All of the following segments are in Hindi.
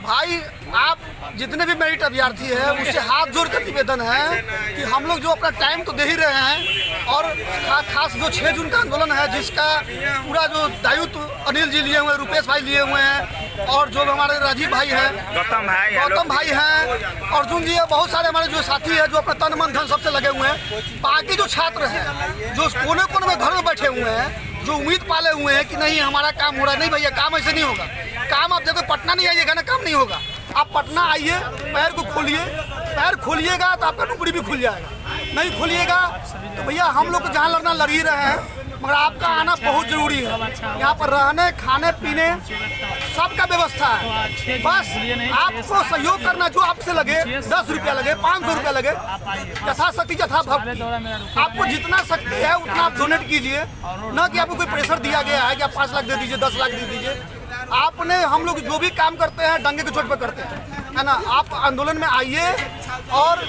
भाई आप जितने भी मेरिट अभ्यर्थी हैं उससे हाथ जोड़ कर निवेदन है कि हम लोग जो अपना टाइम तो दे ही रहे हैं और खास जो 6 जून का आंदोलन है जिसका पूरा जो दायित्व अनिल जी लिए हुए हैं, रुपेश भाई लिए हुए हैं और जो हमारे राजीव भाई हैं, गौतम भाई हैं, अर्जुन जी है, बहुत सारे हमारे जो साथी हैं जो अपना तन मन धन सबसे लगे हुए हैं। बाकी जो छात्र हैं जो कोने कोने में घर में बैठे हुए हैं, जो उम्मीद पाले हुए हैं कि नहीं हमारा काम हो रहा है, नहीं भैया काम ऐसे नहीं होगा। काम आप जब पटना नहीं आइएगा ना काम नहीं होगा। आप पटना आइए, पैर को खोलिए, पैर खोलिएगा तो आपका नौकरी भी खुल जाएगा। नहीं खोलिएगा तो भैया हम लोग जहाँ लड़ना लड़ ही रहे हैं, मगर आपका आना बहुत जरूरी है। यहाँ पर रहने खाने पीने सबका व्यवस्था है। बस आपको सहयोग करना, जो आपसे लगे 10 रुपया लगे 500 रुपया लगे, यथाशक्ति यथा भक्ति, आपको जितना शक्ति है उतना आप डोनेट कीजिए। न कि आपको कोई प्रेशर दिया गया है कि आप 5 लाख दे दीजिए 10 लाख दे दीजिए। आपने हम लोग जो भी काम करते हैं डंगे के चोट पे करते हैं, है ना। आप आंदोलन में आइए और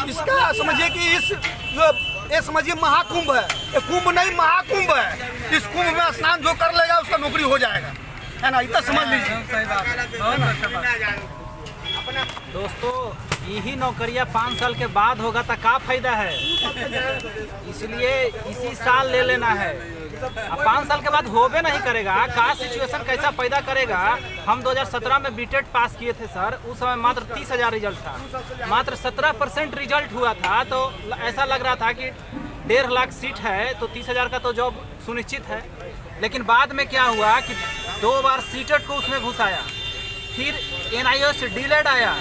इसका समझिए कि इस जो ये समझिए महाकुंभ है, ये कुंभ नहीं महाकुंभ है। इस कुंभ में स्नान जो कर लेगा उसका नौकरी हो जाएगा, है ना। इतना समझ लीजिए। सही बात। दोस्तों यही नौकरियां 5 साल के बाद होगा तो क्या फायदा है, इसलिए इसी साल ले लेना है। अब 5 साल के बाद होबे नहीं करेगा, का सिचुएशन कैसा पैदा करेगा। हम 2017 में बीटेट पास किए थे सर, उस समय मात्र 30,000 रिजल्ट था, मात्र 17% रिजल्ट हुआ था। तो ऐसा लग रहा था कि 1.5 लाख सीट है तो 30,000 का तो जॉब सुनिश्चित है। लेकिन बाद में क्या हुआ कि 2 बार सीटेट को उसमें घुसाया, फिर NIOS डिलेड आया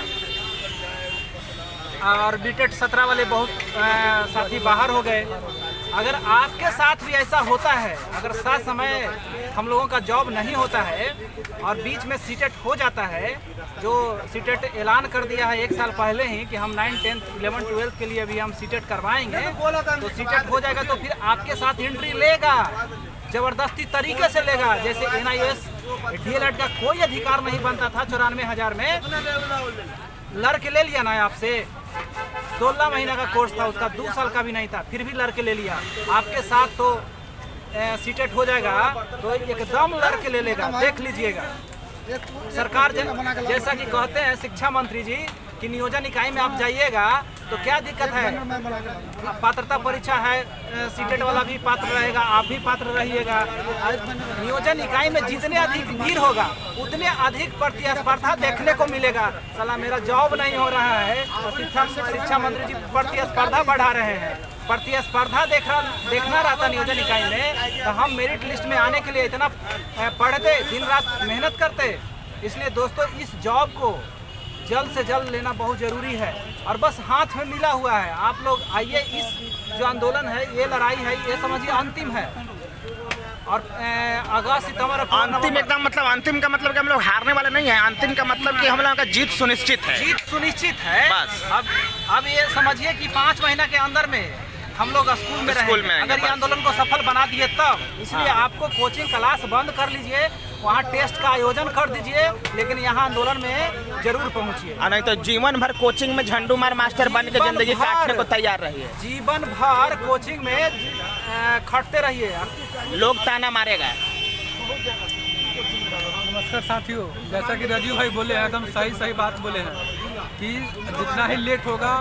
और बीटेट 17 वाले बहुत साथी बाहर हो गए। अगर आपके साथ भी ऐसा होता है, अगर साथ समय हम लोगों का जॉब नहीं होता है और बीच में सीटेट हो जाता है, जो सीटेट ऐलान कर दिया है 1 साल पहले ही कि हम 9, 10, 11, 12 के लिए भी हम सीटेट करवाएंगे, तो सीटेट हो जाएगा तो फिर आपके साथ एंट्री लेगा, जबरदस्ती तरीके से लेगा। जैसे NIOS DLED का कोई अधिकार नहीं बनता था 94,000 में, लड़के ले लिया ना आपसे। 16 महीना का कोर्स था उसका, 2 साल का भी नहीं था, फिर भी लड़के ले लिया। आपके साथ तो सीटेट हो जाएगा तो एकदम लड़के ले लेगा, देख लीजिएगा। सरकार जैसा कि कहते हैं शिक्षा मंत्री जी कि नियोजन इकाई में आप जाइएगा तो क्या दिक्कत है, पात्रता परीक्षा है, सीटेट वाला भी पात्र रहेगा, आप भी पात्र रहिएगा। नियोजन इकाई में जितने अधिक भीड़ होगा उतने अधिक प्रतिस्पर्धा देखने को मिलेगा। साला मेरा जॉब नहीं हो रहा है और शिक्षा मंत्री जी प्रतिस्पर्धा बढ़ा रहे हैं। प्रतिस्पर्धा देखना रहता नियोजन इकाई में तो हम मेरिट लिस्ट में आने के लिए इतना पढ़ते, दिन रात मेहनत करते। इसलिए दोस्तों इस जॉब को जल्द से जल्द लेना बहुत ज़रूरी है और बस हाथ में मिला हुआ है। आप लोग आइए, इस जो आंदोलन है, ये लड़ाई है, ये समझिए अंतिम है। और अगस्त सितंबर अंतिम एकदम, मतलब अंतिम का मतलब कि हम लोग हारने वाले नहीं हैं। अंतिम का मतलब कि हम लोगों का जीत सुनिश्चित है। जीत सुनिश्चित है बस। अब ये समझिए कि 5 महीना के अंदर में हम लोग स्कूल में रहेंगे अगर ये आंदोलन को सफल बना दिए तब। इसलिए आपको कोचिंग क्लास बंद कर लीजिए, वहाँ टेस्ट का आयोजन कर दीजिए, लेकिन यहाँ आंदोलन में जरूर पहुँचिए। नहीं तो जीवन भर कोचिंग में झंडू मार मास्टर बन के जिंदगी काटने को तैयार रहिए। जीवन भर कोचिंग में खटते रहिए, लोग ताना मारेगा। नमस्कार साथियों, जैसा कि राजीव भाई बोले हैं, एकदम सही बात बोले हैं कि जितना ही लेट होगा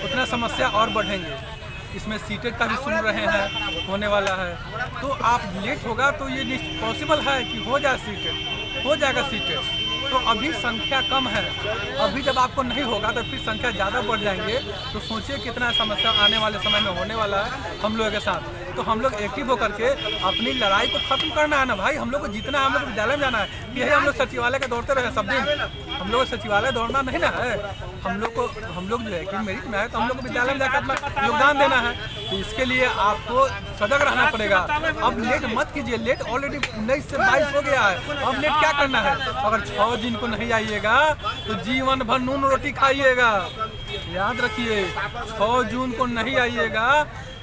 उतना समस्या और बढ़ेंगे। इसमें सीटेट का भी सुन रहे हैं होने वाला है, तो आप लेट होगा तो ये पॉसिबल है कि हो जाए सीटेट, हो जाएगा सीटेट। तो अभी संख्या कम है, अभी जब आपको नहीं होगा तो फिर संख्या ज़्यादा बढ़ जाएंगे। तो सोचिए कितना समस्या आने वाले समय में होने वाला है हम लोगों के साथ। तो हम लोग एक्टिव होकर के अपनी लड़ाई को खत्म करना है ना भाई। हम लोग को जीतना है, हम लोग विद्यालय में जाना है। यही हम लोग सचिवालय के दौड़ते रहे सब दिन, हम लोग सचिवालय दौड़ना नहीं ना है। हम लोग जो है कि मेरिट में है तो हम लोग को विद्यालय में जाकर अपना योगदान देना है। तो इसके लिए आपको सजग रहना पड़ेगा। अब लेट मत कीजिए, लेट ऑलरेडी 19 से 22 हो गया है। अब लेट क्या करना है, अगर 6 दिन को नहीं आइएगा तो जीवन भर नून रोटी खाइएगा। याद रखिए, 6 जून को नहीं आइएगा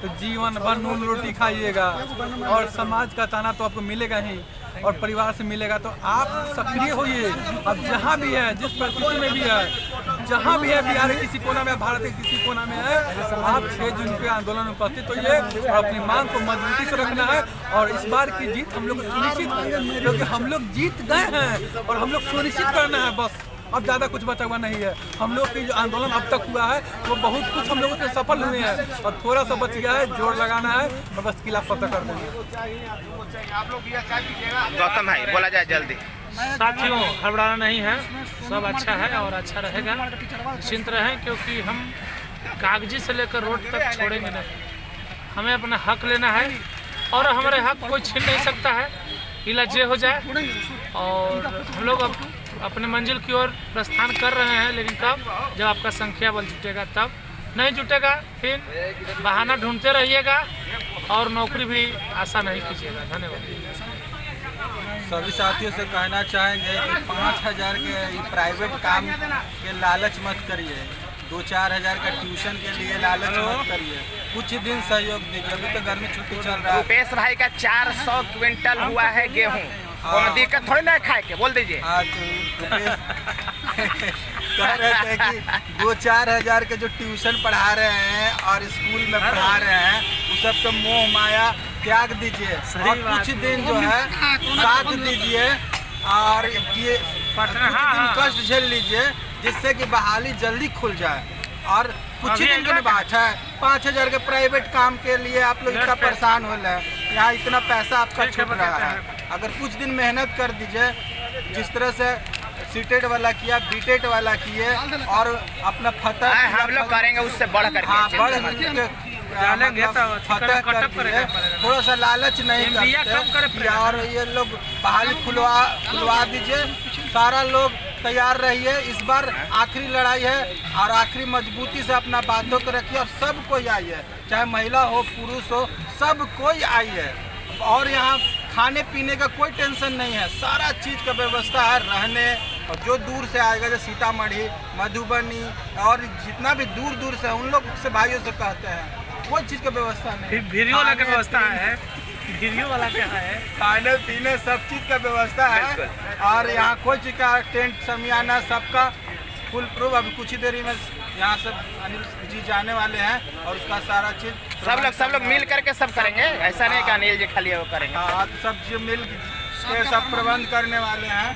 तो जीवन भर नून रोटी खाइएगा। और समाज का ताना तो आपको मिलेगा ही और परिवार से मिलेगा। तो आप सक्रिय होइए। अब जहाँ भी है, जिस परिस्थिति में भी है, जहाँ भी है, बिहार के किसी कोना में, भारत के किसी कोना में है, आप 6 जून के आंदोलन में उपस्थित होइए और अपनी मांग को मजबूती से रखना है। और इस बार की जीत हम लोग सुनिश्चित है, क्योंकि हम लोग जीत गए हैं और हम लोग सुनिश्चित करना है बस। अब ज़्यादा कुछ बचा हुआ नहीं है। हम लोग की जो आंदोलन अब तक हुआ है वो बहुत कुछ हम लोग उसमें सफल हुए हैं और थोड़ा सा बच गया है, जोर लगाना है और बस किला फतह कर देंगे। गौतम भाई बोला जाए जल्दी। साथियों, हड़बड़ाना नहीं है, सब अच्छा है और अच्छा रहेगा। निश्चिंत रहें, क्योंकि हम कागजी से लेकर रोड तक छोड़ेंगे नहीं। हमें अपना हक लेना है और हमारे हक कोई छीन नहीं सकता है, इलाज हो जाए। और हम लोग अब अपने मंजिल की ओर प्रस्थान कर रहे हैं, लेकिन कब? जब आपका संख्या बल जुटेगा, तब नहीं जुटेगा फिर बहाना ढूंढते रहिएगा और नौकरी भी आशा नहीं कीजिएगा। धन्यवाद। सभी साथियों से कहना चाहेंगे कि 5,000 के प्राइवेट काम के लालच मत करिए, 2-4 हज़ार का ट्यूशन के लिए लालच मत करिए, कुछ दिन सहयोग दीजिए। अभी तो गर्मी छुट्टी चल रहा है। रुपेश भाई का 400 क्विंटल हुआ है गेहूँ, कोई दिक्कत थोड़ी ना खाए के, बोल दीजिए। हाँ, तो कह रहे थे कि 2-4 हज़ार के जो ट्यूशन पढ़ा रहे हैं और स्कूल में पढ़ा रहे हैं, उस सब तो मोह माया त्याग दीजिए और कुछ दिन जो है साथ दीजिए और ये कुछ दिन कष्ट झेल लीजिए, जिससे कि बहाली जल्दी खुल जाए। और कुछ ही दिन की बात है, 5,000 के प्राइवेट काम के लिए आप लोग इतना परेशान हो रहे हैं, यहाँ इतना पैसा आपका छूट रहा है। अगर कुछ दिन मेहनत कर दीजिए, जिस तरह से सीटेट वाला किया, बीटेट वाला किए और अपना फतह हम लोग करेंगे उससे बढ़ करके। हाँ, बढ़ फतह कर दिए। थोड़ा सा लालच नहीं करते और ये लोग बहाली खुलवा दीजिए। सारा लोग तैयार रहिए, इस बार आखिरी लड़ाई है और आखिरी मजबूती से अपना बातों को रखिए और सब कोई आइए, चाहे महिला हो पुरुष हो, सब कोई आइए। और यहाँ खाने पीने का कोई टेंशन नहीं है, सारा चीज़ का व्यवस्था है रहने। और जो दूर से आएगा, जैसे सीतामढ़ी, मधुबनी और जितना भी दूर दूर से, उन लोग से भाइयों से कहते हैं कोई चीज़ का व्यवस्था नहीं। वीडियो वाला का व्यवस्था है, वीडियो वाला क्या है, खाने पीने सब चीज़ का व्यवस्था है और यहाँ कोई चीज़ का टेंट समियाना सबका फुल प्रूफ। अभी कुछ ही देरी में यहाँ से अनिल जी जाने वाले हैं और उसका सारा चीज़ सब लोग मिल करके सब करेंगे, ऐसा नहीं कि अनिल जी खाली वो करेंगे। हाँ, तो सब जो मिल के सब प्रबंध करने वाले हैं।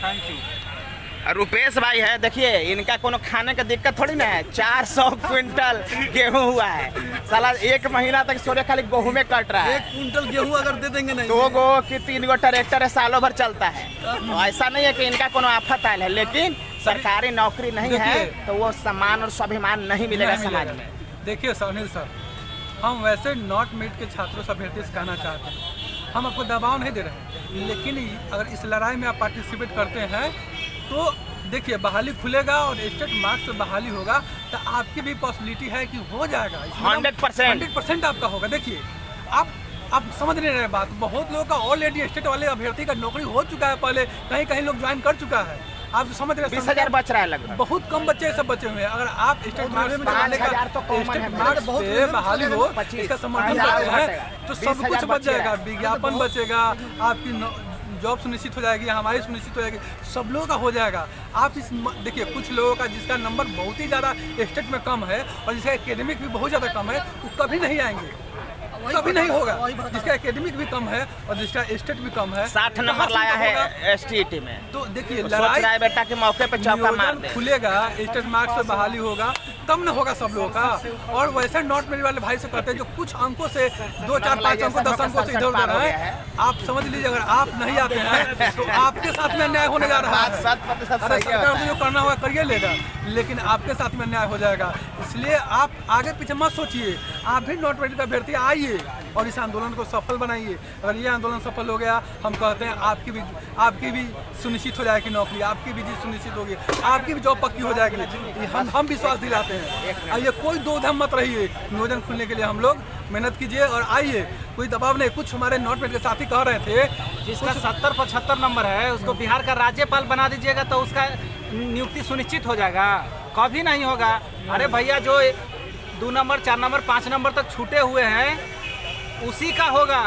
Thank you. रुपेश भाई है, देखिए इनका कोनो खाने का दिक्कत थोड़ी ना है। 400 क्विंटल गेहूं हुआ है, साला 1 महीना तक सोरे खाली गेहूं में कट रहा है। 1 कुंटल गेहूं अगर दे देंगे नहीं, 2 गो कि 3 गो ट्रैक्टर है, सालों भर चलता है। तो ऐसा नहीं है कि इनका कोनो आफत आयल है, लेकिन सरकारी नौकरी नहीं है तो वो सम्मान और स्वाभिमान नहीं मिलेगा समाज में। देखिए अनिल सर, हम वैसे नॉट मेट के छात्रों से अभ्यर्थी से कहना चाहते हैं, हम आपको दबाव नहीं दे रहे हैं, लेकिन अगर इस लड़ाई में आप पार्टिसिपेट करते हैं तो देखिए बहाली खुलेगा और स्टेट मार्क्स से बहाली होगा तो आपकी भी पॉसिबिलिटी है कि हो जाएगा। 100% आपका होगा। देखिए आप समझ नहीं रहे बात, बहुत लोगों का ऑलरेडी स्टेट वाले अभ्यर्थी का नौकरी हो चुका है, पहले कहीं लोग ज्वाइन कर चुका है। आप समझ रहे हैं 20,000 बच रहा है लगभग, बहुत कम बच्चे सब बचे हुए हैं। अगर आप स्टेट मार्क्स में बहाली हो, इसका समर्थन करते हैं तो सब कुछ बच जाएगा, विज्ञापन बचेगा, आपकी जॉब सुनिश्चित हो जाएगी, हमारी सुनिश्चित हो जाएगी, सब लोगों का हो जाएगा। आप इस देखिए कुछ लोगों का जिसका नंबर बहुत ही ज़्यादा स्टेट में कम है और जिसका एकेडमिक भी बहुत ज़्यादा कम है, वो कभी नहीं आएंगे, कभी नहीं होगा। जिसका एकेडमिक भी कम है और जिसका स्टेट भी कम है, 60 नंबर लाया है STET में, तो देखिए लड़ाई बेटा के मौके पे चौका मार दे। खुलेगा, स्टेट मार्क्स से बहाली होगा, तब न होगा सब लोगों का। और वैसे नॉट मेरिट वाले भाई से कहते हैं जो कुछ अंकों से 2, 4, 5 अंकों 10 अंकों से इधर उधर है, आप समझ लीजिए अगर आप नहीं आते हैं तो आपके साथ में अन्याय होने जा रहा है। सरकार को जो करना होगा करिए लेगा, लेकिन आपके साथ में अन्याय हो जाएगा। इसलिए आप आगे पीछे मत सोचिए, आप भी नॉट मेरिट अभ्यर्थी आइए और इस आंदोलन को सफल बनाइए। अगर ये आंदोलन सफल हो गया, हम कहते हैं आपकी भी सुनिश्चित हो जाएगी नौकरी, आपकी भी जीत सुनिश्चित होगी, आपकी भी जॉब पक्की हो जाएगी। हम विश्वास दिलाते हैं। आइए, कोई दो धम मत रहिए, नियोजन खुलने के लिए हम लोग मेहनत कीजिए और आइए, कोई दबाव नहीं। कुछ हमारे नॉट मेरिट के साथी कह रहे थे जिसका 70-75 नंबर है उसको बिहार का राज्यपाल बना दीजिएगा तो उसका नियुक्ति सुनिश्चित हो जाएगा, कभी नहीं होगा। अरे भैया, जो 2 नंबर 4 नंबर 5 नंबर तक छूटे हुए हैं उसी का होगा,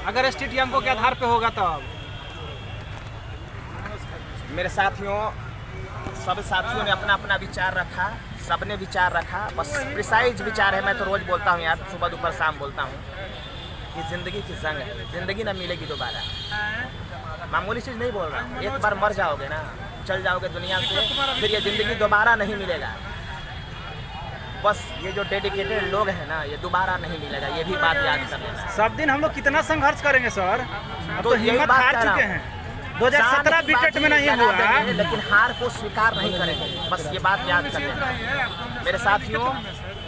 अगर स्टेट अंकों के आधार पे होगा तब। मेरे साथियों, सब साथियों ने अपना अपना विचार रखा, सबने विचार रखा, बस प्रिसाइज विचार है। मैं तो रोज बोलता हूँ यार, सुबह दोपहर शाम बोलता हूँ कि ज़िंदगी की जंग है, ज़िंदगी ना मिलेगी दोबारा। मामूली चीज़ नहीं बोल रहा हूँ, एक बार मर जाओगे ना, चल जाओगे दुनिया से, फिर ये ज़िंदगी दोबारा नहीं मिलेगा। बस ये जो डेडिकेटेड लोग हैं ना, ये दोबारा नहीं मिलेगा, ये भी बात याद कर लेना। सब दिन हम लोग कितना संघर्ष करेंगे सर, अब तो यही हिम्मत बात हार कह रहा चुके हूं। हैं। 2017 बीटेट में नहीं लगा हुआ, देंगे, लेकिन हार को स्वीकार नहीं करेंगे, बस ये बात याद कर लेना। मेरे साथियों,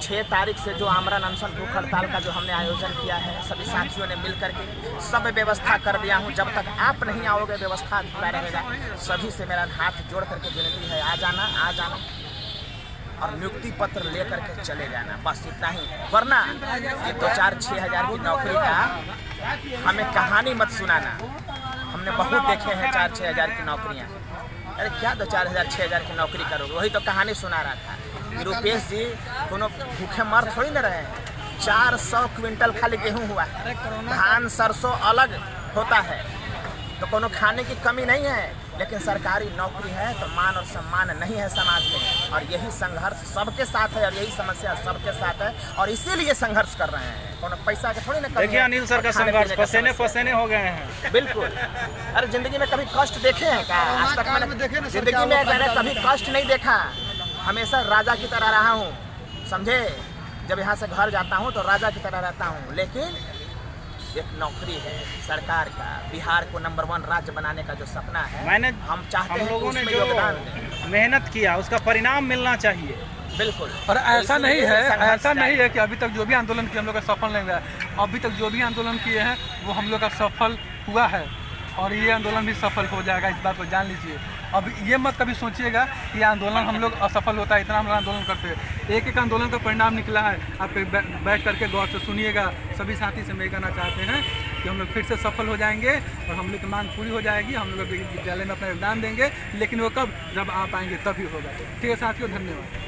6 तारीख से जो आमरण अनशन भूख हड़ताल का जो हमने आयोजन किया है, सभी साथियों ने मिल करके सब व्यवस्था कर दिया हूँ। जब तक आप नहीं आओगे व्यवस्था अधूरा रहेगा। सभी से मेरा हाथ जोड़ करके विनती है, आ जाना और नियुक्ति पत्र ले करके चले जाना, बस इतना ही। वरना ये 2-4-6 हज़ार की नौकरी का हमें कहानी मत सुनाना। हमने बहुत देखे हैं 4-6 हज़ार की नौकरियाँ। अरे क्या 2-4 हज़ार 6 हज़ार की नौकरी करोगे? वही तो कहानी सुना रहा था कि रुपेश जी कोनो भूखे मर थोड़ी न रहे हैं। 400 क्विंटल खाली गेहूँ हुआ है, धान सरसों अलग होता है, तो कोनो खाने की कमी नहीं है। लेकिन सरकारी नौकरी है तो मान और सम्मान नहीं है समाज में, और यही संघर्ष सबके साथ है और यही समस्या सबके साथ है, और इसीलिए संघर्ष कर रहे हैं। कोनो पैसा के थोड़ी ना कमी है। देखिए अनिल सर का संघर्ष पसीने हो गए हैं। बिल्कुल। अरे जिंदगी में कभी कष्ट देखे हैं क्या? आज तक मैंने जिंदगी में कभी कष्ट नहीं देखा। हमेशा राजा की तरह रहा हूँ, समझे। जब यहाँ से घर जाता हूँ तो राजा की तरह रहता हूँ। लेकिन एक नौकरी है सरकार का, बिहार को नंबर 1 राज्य बनाने का जो सपना है, हम चाहते हैं लोगों ने उसमें जो योगदान दें। मेहनत किया उसका परिणाम मिलना चाहिए। बिल्कुल। और ऐसा नहीं है कि अभी तक जो भी आंदोलन किए हम लोग का सफल नहीं हुआ है। अभी तक जो भी आंदोलन किए हैं वो हम लोग का सफल हुआ है, और ये आंदोलन भी सफल हो जाएगा, इस बात को जान लीजिए। अब ये मत कभी सोचिएगा कि आंदोलन हम लोग असफल होता है, इतना हम लोग आंदोलन करते हैं। एक आंदोलन का परिणाम निकला है, आप बैठ करके गौर से सुनिएगा। सभी साथी से मैं कहना चाहते हैं कि हम लोग फिर से सफल हो जाएंगे और हम लोग की मांग पूरी हो जाएगी। हम लोग विद्यालय में अपना योगदान देंगे, लेकिन वो कब, जब आप आएंगे तभी होगा। ठीक है साथियों, धन्यवाद।